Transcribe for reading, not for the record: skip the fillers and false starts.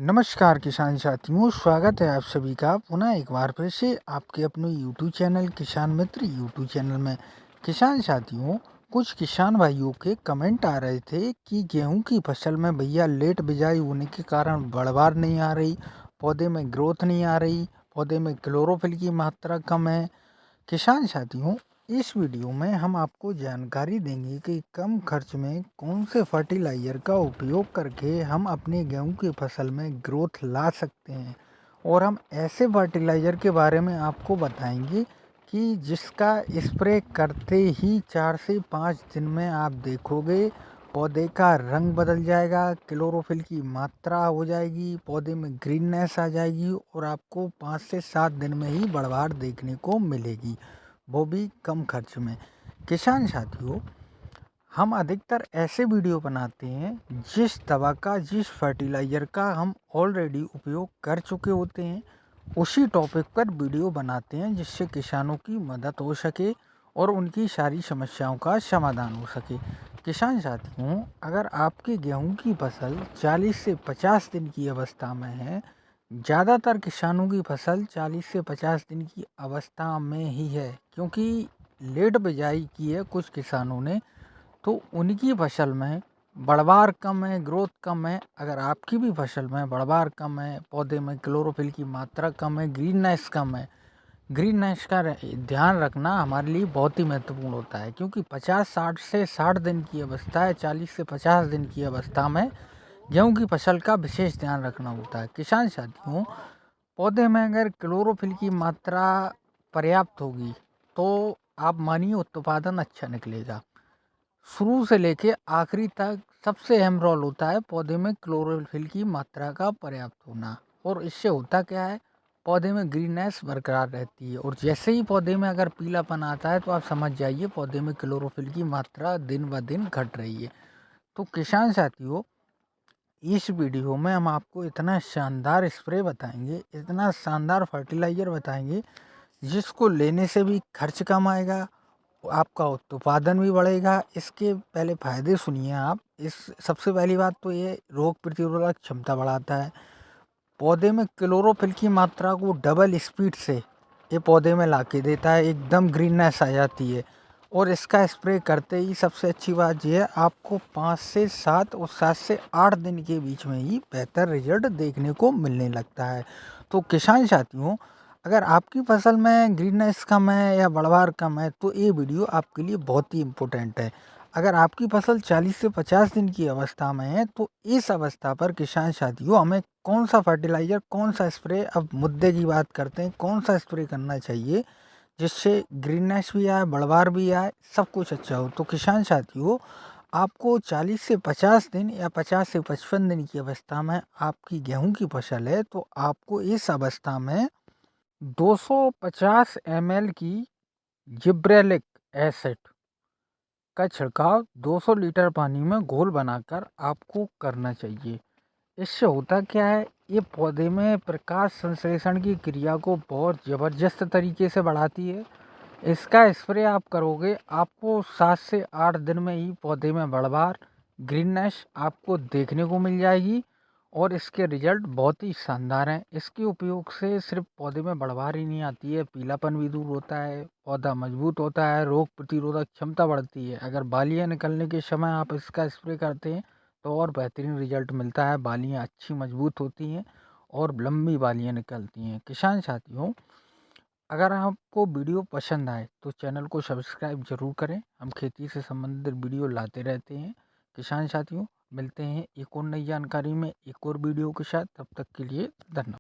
नमस्कार किसान साथियों, स्वागत है आप सभी का पुनः एक बार फिर से आपके अपने यूट्यूब चैनल किसान मित्र यूट्यूब चैनल में। किसान साथियों, कुछ किसान भाइयों के कमेंट आ रहे थे कि गेहूं की फसल में भैया लेट बिजाई होने के कारण बढ़वार नहीं आ रही, पौधे में ग्रोथ नहीं आ रही, पौधे में क्लोरोफिल की मात्रा कम है। किसान साथियों, इस वीडियो में हम आपको जानकारी देंगे कि कम खर्च में कौन से फर्टिलाइज़र का उपयोग करके हम अपने गेहूं की फसल में ग्रोथ ला सकते हैं, और हम ऐसे फर्टिलाइज़र के बारे में आपको बताएंगे कि जिसका स्प्रे करते ही 4 से 5 दिन में आप देखोगे पौधे का रंग बदल जाएगा, क्लोरोफिल की मात्रा हो जाएगी, पौधे में ग्रीननेस आ जाएगी और आपको 5 से 7 दिन में ही बढ़वार देखने को मिलेगी, वो भी कम खर्च में। किसान साथियों, हम अधिकतर ऐसे वीडियो बनाते हैं जिस दवा का, जिस फर्टिलाइज़र का हम ऑलरेडी उपयोग कर चुके होते हैं, उसी टॉपिक पर वीडियो बनाते हैं जिससे किसानों की मदद हो सके और उनकी सारी समस्याओं का समाधान हो सके। किसान साथियों, अगर आपके गेहूं की फसल 40 से 50 दिन की अवस्था में है, ज़्यादातर किसानों की फसल 40 से 50 दिन की अवस्था में ही है, क्योंकि लेट बिजाई की है कुछ किसानों ने, तो उनकी फसल में बढ़वार कम है, ग्रोथ कम है। अगर आपकी भी फसल में बढ़वार कम है, पौधे में क्लोरोफिल की मात्रा कम है, ग्रीननेस कम है, ग्रीननेस का ध्यान रखना हमारे लिए बहुत ही महत्वपूर्ण होता है, क्योंकि 50-60 से 60 दिन की अवस्था है, 40 से 50 दिन की अवस्था में गेहूं की फसल का विशेष ध्यान रखना होता है। किसान साथियों, पौधे में अगर क्लोरोफिल की मात्रा पर्याप्त होगी तो आप मानिए उत्पादन अच्छा निकलेगा। शुरू से लेके आखिरी तक सबसे अहम रोल होता है पौधे में क्लोरोफिल की मात्रा का पर्याप्त होना, और इससे होता क्या है, पौधे में ग्रीननेस बरकरार रहती है, और जैसे ही पौधे में अगर पीलापन आता है तो आप समझ जाइए पौधे में क्लोरोफिल की मात्रा दिन ब दिन घट रही है। तो किसान साथियों, इस वीडियो में हम आपको इतना शानदार स्प्रे बताएंगे, इतना शानदार फर्टिलाइज़र बताएंगे जिसको लेने से भी खर्च कम आएगा, आपका उत्पादन भी बढ़ेगा। इसके पहले फ़ायदे सुनिए आप। इस सबसे पहली बात तो ये रोग प्रतिरोधक क्षमता बढ़ाता है, पौधे में क्लोरोफिल की मात्रा को डबल स्पीड से ये पौधे में ला के देता है, एकदम ग्रीननेस आ जाती है। और इसका स्प्रे करते ही सबसे अच्छी बात यह है, आपको 5 से 7 और 7 से 8 दिन के बीच में ही बेहतर रिजल्ट देखने को मिलने लगता है। तो किसान साथियों, अगर आपकी फसल में ग्रीननेस कम है या बढ़वार कम है तो ये वीडियो आपके लिए बहुत ही इम्पोर्टेंट है। अगर आपकी फसल 40 से 50 दिन की अवस्था में है तो इस अवस्था पर किसान साथियों हमें कौन सा फर्टिलाइज़र, कौन सा स्प्रे, अब मुद्दे की बात करते हैं, कौन सा स्प्रे करना चाहिए जिससे ग्रीननेस भी आए, बढ़वार भी आए, सब कुछ अच्छा हो। तो किसान साथियों, आपको 40 से 50 दिन या 50 से 55 दिन की अवस्था में आपकी गेहूं की फसल है तो आपको इस अवस्था में 250 ml की जिब्रेलिक एसिड का छिड़काव 200 लीटर पानी में घोल बनाकर आपको करना चाहिए। इससे होता क्या है, ये पौधे में प्रकाश संश्लेषण की क्रिया को बहुत ज़बरदस्त तरीके से बढ़ाती है। इसका स्प्रे आप करोगे, आपको 7 से 8 दिन में ही पौधे में बढ़वार, ग्रीननेस आपको देखने को मिल जाएगी, और इसके रिजल्ट बहुत ही शानदार हैं। इसके उपयोग से सिर्फ पौधे में बढ़वार ही नहीं आती है, पीलापन भी दूर होता है, पौधा मजबूत होता है, रोग प्रतिरोधक क्षमता बढ़ती है। अगर बालियाँ निकलने के समय आप इसका स्प्रे करते हैं तो और बेहतरीन रिजल्ट मिलता है, बालियाँ अच्छी मजबूत होती हैं और लंबी बालियाँ निकलती हैं। किसान साथियों, अगर आपको वीडियो पसंद आए तो चैनल को सब्सक्राइब जरूर करें, हम खेती से संबंधित वीडियो लाते रहते हैं। किसान साथियों, मिलते हैं एक और नई जानकारी में एक और वीडियो के साथ, तब तक के लिए धन्यवाद।